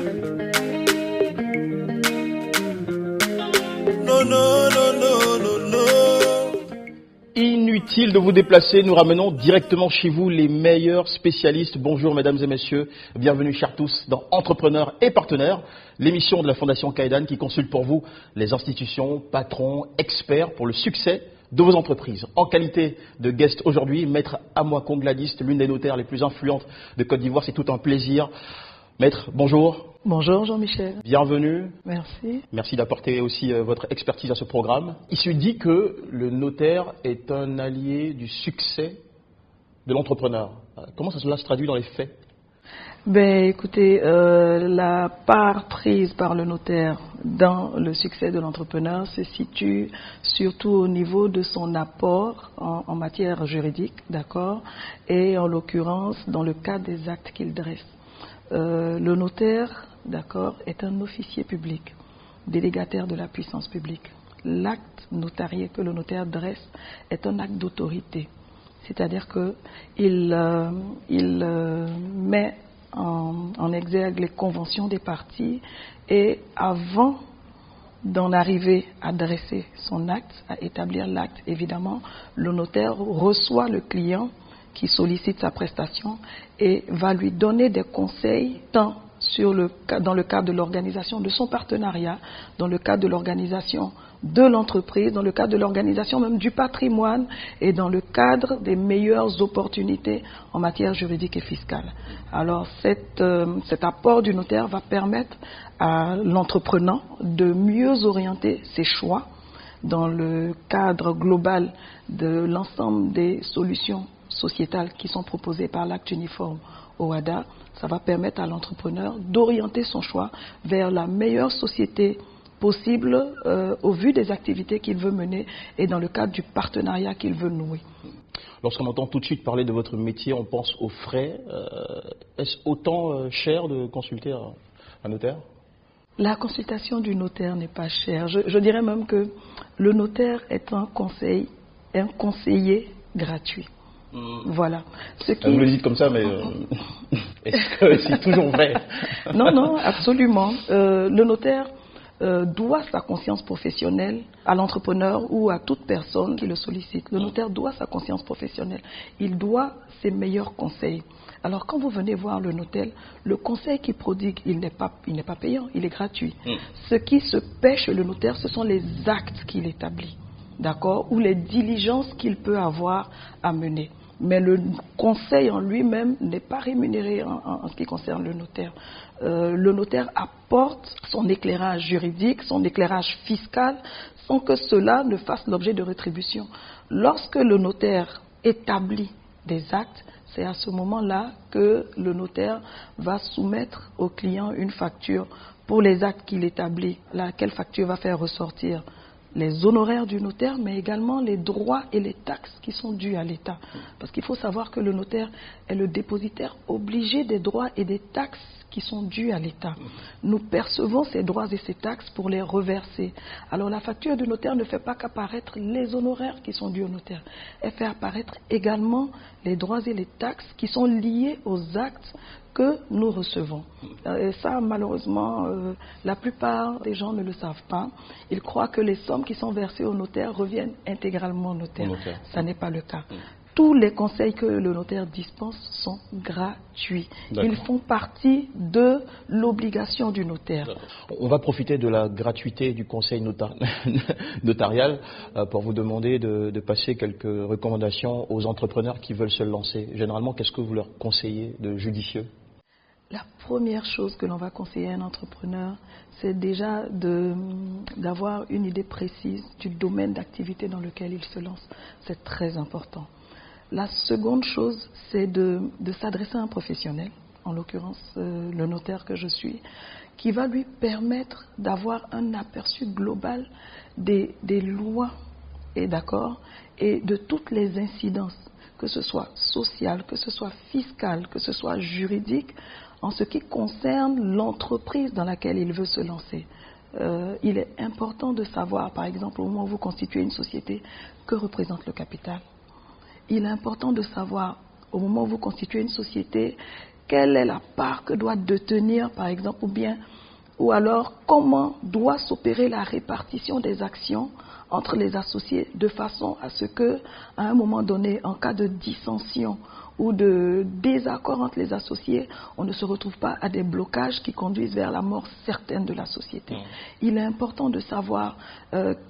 Non, non, non, non, non, non. Inutile de vous déplacer, nous ramenons directement chez vous les meilleurs spécialistes. Bonjour mesdames et messieurs, bienvenue chers tous dans Entrepreneurs et Partenaires, l'émission de la Fondation Kaidan qui consulte pour vous les institutions, patrons, experts pour le succès de vos entreprises. En qualité de guest aujourd'hui, Maître Amoako Gladys, l'une des notaires les plus influentes de Côte d'Ivoire, c'est tout un plaisir. Maître, bonjour. Bonjour Jean-Michel. Bienvenue. Merci. Merci d'apporter aussi votre expertise à ce programme. Il se dit que le notaire est un allié du succès de l'entrepreneur. Comment cela se traduit dans les faits? Ben, écoutez, la part prise par le notaire dans le succès de l'entrepreneur se situe surtout au niveau de son apport en matière juridique, d'accord, et en l'occurrence dans le cadre des actes qu'il dresse. Le notaire, d'accord, est un officier public, délégataire de la puissance publique. L'acte notarié que le notaire dresse est un acte d'autorité, c'est-à-dire qu'il met en exergue les conventions des parties et avant d'en arriver à dresser son acte, à établir l'acte, évidemment, le notaire reçoit le client qui sollicite sa prestation et va lui donner des conseils tant dans le cadre de l'organisation de son partenariat, dans le cadre de l'organisation de l'entreprise, dans le cadre de l'organisation même du patrimoine et dans le cadre des meilleures opportunités en matière juridique et fiscale. Alors cet apport du notaire va permettre à l'entrepreneur de mieux orienter ses choix dans le cadre global de l'ensemble des solutions sociétales qui sont proposées par l'acte uniforme OHADA. Ça va permettre à l'entrepreneur d'orienter son choix vers la meilleure société possible au vu des activités qu'il veut mener et dans le cadre du partenariat qu'il veut nouer. Lorsqu'on entend tout de suite parler de votre métier, on pense aux frais. Est-ce autant cher de consulter un notaire? La consultation du notaire n'est pas chère. Je dirais même que le notaire est un conseiller gratuit. Voilà. Vous le dites comme ça, mais est-ce que c'est toujours vrai? Non, non, absolument. Le notaire doit sa conscience professionnelle à l'entrepreneur ou à toute personne qui le sollicite. Le notaire doit sa conscience professionnelle. Il doit ses meilleurs conseils. Alors, quand vous venez voir le notaire, le conseil qu'il prodigue, il n'est pas payant, il est gratuit. Ce qui se paie chez le notaire, ce sont les actes qu'il établit, d'accord, ou les diligences qu'il peut avoir à mener. Mais le conseil en lui-même n'est pas rémunéré en ce qui concerne le notaire. Le notaire apporte son éclairage juridique, son éclairage fiscal, sans que cela ne fasse l'objet de rétribution. Lorsque le notaire établit des actes, c'est à ce moment-là que le notaire va soumettre au client une facture pour les actes qu'il établit, laquelle facture va faire ressortir les honoraires du notaire, mais également les droits et les taxes qui sont dus à l'État. Parce qu'il faut savoir que le notaire est le dépositaire obligé des droits et des taxes qui sont dus à l'État. Nous percevons ces droits et ces taxes pour les reverser. Alors la facture du notaire ne fait pas qu'apparaître les honoraires qui sont dus au notaire. Elle fait apparaître également les droits et les taxes qui sont liés aux actes que nous recevons. Et ça, malheureusement, la plupart des gens ne le savent pas. Ils croient que les sommes qui sont versées au notaire reviennent intégralement au notaire. Ça n'est pas le cas. Tous les conseils que le notaire dispense sont gratuits. Ils font partie de l'obligation du notaire. On va profiter de la gratuité du conseil notarial pour vous demander de passer quelques recommandations aux entrepreneurs qui veulent se lancer. Généralement, qu'est-ce que vous leur conseillez de judicieux? La première chose que l'on va conseiller à un entrepreneur, c'est déjà d'avoir une idée précise du domaine d'activité dans lequel il se lance. C'est très important. La seconde chose, c'est de s'adresser à un professionnel, en l'occurrence le notaire que je suis, qui va lui permettre d'avoir un aperçu global des lois et de toutes les incidences, que ce soit sociales, que ce soit fiscales, que ce soit juridiques, en ce qui concerne l'entreprise dans laquelle il veut se lancer. Il est important de savoir, par exemple, au moment où vous constituez une société, que représente le capital. Il est important de savoir, au moment où vous constituez une société, quelle est la part que doit détenir, par exemple, ou alors comment doit s'opérer la répartition des actions entre les associés, de façon à ce que, à un moment donné, en cas de dissension ou de désaccord entre les associés, on ne se retrouve pas à des blocages qui conduisent vers la mort certaine de la société. Il est important de savoir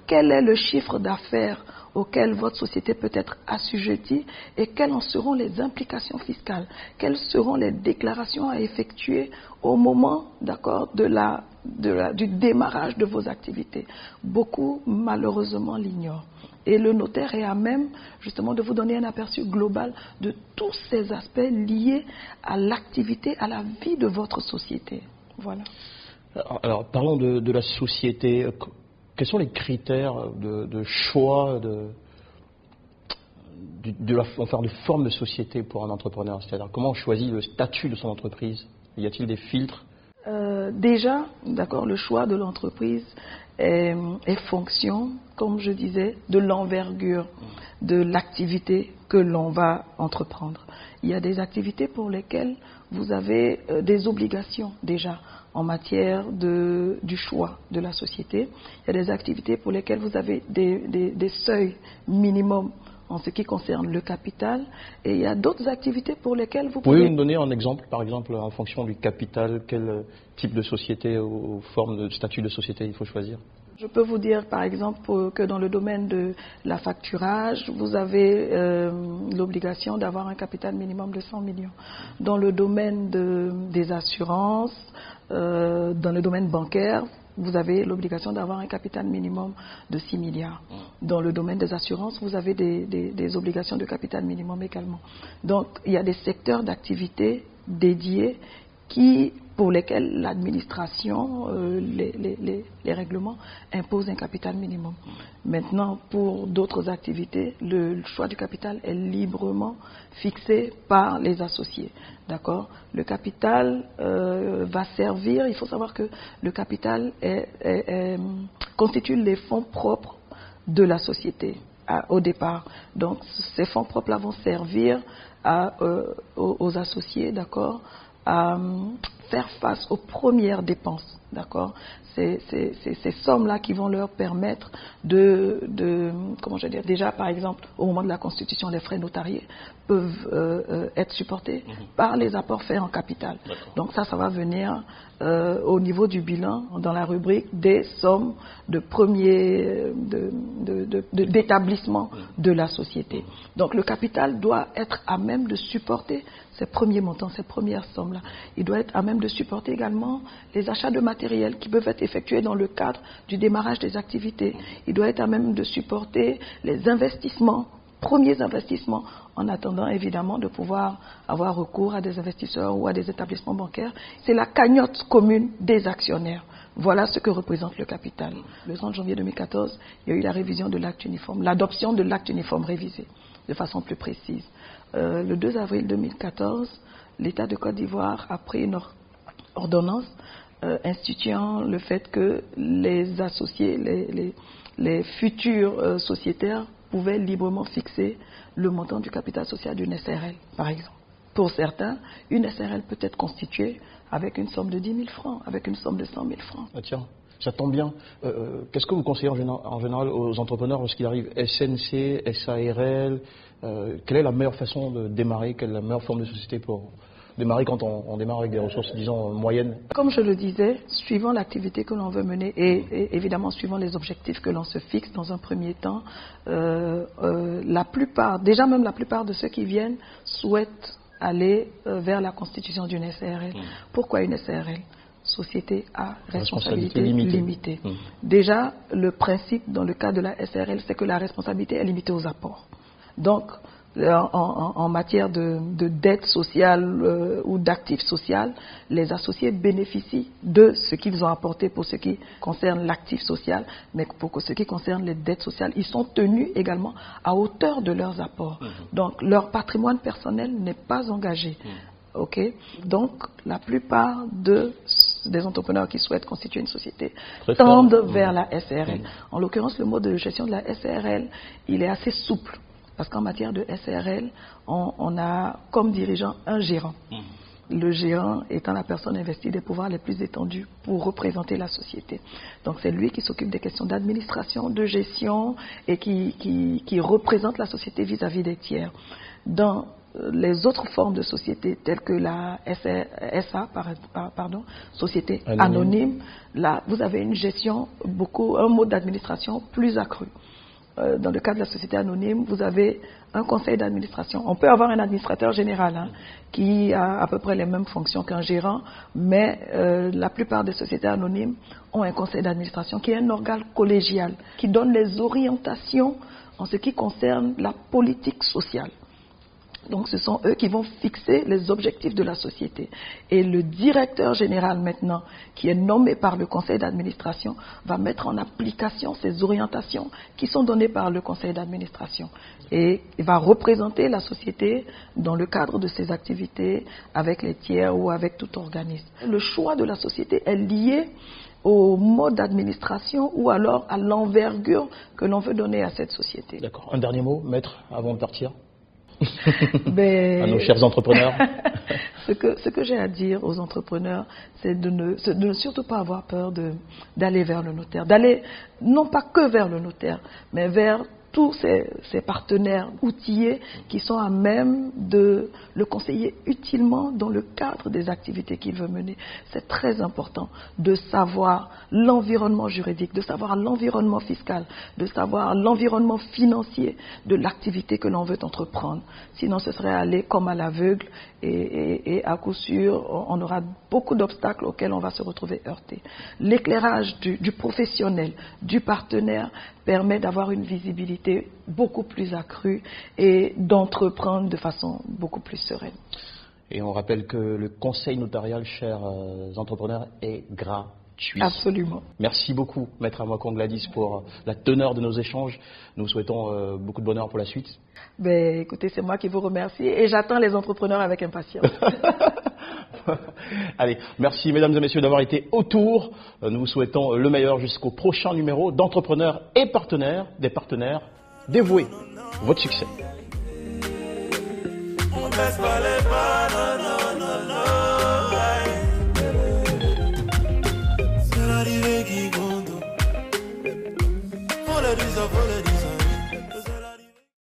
quel est le chiffre d'affaires auquel votre société peut être assujettie et quelles en seront les implications fiscales, quelles seront les déclarations à effectuer au moment, d'accord, du démarrage de vos activités. Beaucoup, malheureusement, l'ignorent. Et le notaire est à même, justement, de vous donner un aperçu global de tous ces aspects liés à l'activité, à la vie de votre société. Voilà. Alors, parlons de la société. Quels sont les critères de choix de forme de société pour un entrepreneur? C'est-à-dire, comment on choisit le statut de son entreprise? Y a-t-il des filtres? Déjà, d'accord, le choix de l'entreprise est fonction, comme je disais, de l'envergure de l'activité que l'on va entreprendre. Il y a des activités pour lesquelles vous avez des obligations déjà en matière du choix de la société. Il y a des activités pour lesquelles vous avez des seuils minimums en ce qui concerne le capital, et il y a d'autres activités pour lesquelles vous pouvez... Pouvez-vous me donner un exemple, par exemple, en fonction du capital, quel type de société ou forme de statut de société il faut choisir? Je peux vous dire, par exemple, que dans le domaine de la facturage, vous avez l'obligation d'avoir un capital minimum de 100 millions. Dans le domaine des assurances, dans le domaine bancaire, vous avez l'obligation d'avoir un capital minimum de 6 milliards. Dans le domaine des assurances, vous avez des obligations de capital minimum également. Donc, il y a des secteurs d'activité dédiés pour lesquels l'administration, les règlements imposent un capital minimum. Maintenant, pour d'autres activités, le choix du capital est librement fixé par les associés. D'accord ? Le capital va servir, il faut savoir que le capital constitue les fonds propres de la société au départ. Donc, ces fonds propres-là vont servir aux associés, d'accord, à faire face aux premières dépenses, d'accord. C'est ces sommes-là qui vont leur permettre comment je veux dire, déjà par exemple au moment de la constitution, les frais notariés peuvent être supportés par les apports faits en capital. Donc ça va venir au niveau du bilan dans la rubrique des sommes d'établissement de la société. Donc le capital doit être à même de supporter ces premiers montants, ces premières sommes-là. Il doit être à même de supporter également les achats de matériel qui peuvent être effectués dans le cadre du démarrage des activités. Il doit être à même de supporter les investissements, premiers investissements, en attendant évidemment de pouvoir avoir recours à des investisseurs ou à des établissements bancaires. C'est la cagnotte commune des actionnaires. Voilà ce que représente le capital. Le 30 janvier 2014, il y a eu la révision de l'acte uniforme, l'adoption de l'acte uniforme révisé de façon plus précise. Le 2 avril 2014, l'État de Côte d'Ivoire a pris une ordonnance instituant le fait que les associés, les futurs sociétaires pouvaient librement fixer le montant du capital social d'une SRL, par exemple. Pour certains, une SRL peut être constituée avec une somme de 10 000 francs, avec une somme de 100 000 francs. Ah tiens, ça tombe bien. Qu'est-ce que vous conseillez en général aux entrepreneurs lorsqu'il arrive SNC, SARL quelle est la meilleure façon de démarrer? Quelle est la meilleure forme de société pour démarrer quand on démarre avec des ressources, disons, moyennes? Comme je le disais, suivant l'activité que l'on veut mener et évidemment suivant les objectifs que l'on se fixe dans un premier temps, la plupart de ceux qui viennent souhaitent aller vers la constitution d'une SARL. Pourquoi une SARL? Société à responsabilité limitée. Déjà, le principe dans le cas de la SARL, c'est que la responsabilité est limitée aux apports. Donc, en matière de dette sociale ou d'actifs social, les associés bénéficient de ce qu'ils ont apporté pour ce qui concerne l'actif social, mais pour ce qui concerne les dettes sociales, ils sont tenus également à hauteur de leurs apports. Donc, leur patrimoine personnel n'est pas engagé. Okay. Donc, la plupart des entrepreneurs qui souhaitent constituer une société tendent vers la SARL. En l'occurrence, le mode de gestion de la SARL, il est assez souple. Parce qu'en matière de SARL, on a comme dirigeant un gérant. le gérant étant la personne investie des pouvoirs les plus étendus pour représenter la société. Donc c'est lui qui s'occupe des questions d'administration, de gestion et qui représente la société vis-à-vis des tiers. Dans les autres formes de société telles que la SA, société anonyme, là vous avez une gestion, un mode d'administration plus accru. Dans le cas de la société anonyme, vous avez un conseil d'administration. On peut avoir un administrateur général qui a à peu près les mêmes fonctions qu'un gérant, mais la plupart des sociétés anonymes ont un conseil d'administration qui est un organe collégial, qui donne les orientations en ce qui concerne la politique sociale. Donc ce sont eux qui vont fixer les objectifs de la société. Et le directeur général maintenant, qui est nommé par le conseil d'administration, va mettre en application ces orientations qui sont données par le conseil d'administration. Et il va représenter la société dans le cadre de ses activités avec les tiers ou avec tout organisme. Le choix de la société est lié au mode d'administration ou alors à l'envergure que l'on veut donner à cette société. D'accord. Un dernier mot, maître, avant de partir à nos chers entrepreneurs. Ce que j'ai à dire aux entrepreneurs, c'est de ne surtout pas avoir peur d'aller vers le notaire, d'aller non pas que vers le notaire, mais vers tous ces partenaires outillés qui sont à même de le conseiller utilement dans le cadre des activités qu'il veut mener. C'est très important de savoir l'environnement juridique, de savoir l'environnement fiscal, de savoir l'environnement financier de l'activité que l'on veut entreprendre. Sinon, ce serait aller comme à l'aveugle et à coup sûr, on aura beaucoup d'obstacles auxquels on va se retrouver heurté. L'éclairage du professionnel, du partenaire, permet d'avoir une visibilité beaucoup plus accrue et d'entreprendre de façon beaucoup plus sereine. Et on rappelle que le conseil notarial, chers entrepreneurs, est gratuit. Absolument. Merci beaucoup, Maître Amoakong Gladys, pour la teneur de nos échanges. Nous souhaitons beaucoup de bonheur pour la suite. Ben, écoutez, c'est moi qui vous remercie et j'attends les entrepreneurs avec impatience. Allez, merci mesdames et messieurs d'avoir été autour. Nous vous souhaitons le meilleur jusqu'au prochain numéro d'entrepreneurs et partenaires, des partenaires dévoués. Votre succès. On baisse pas les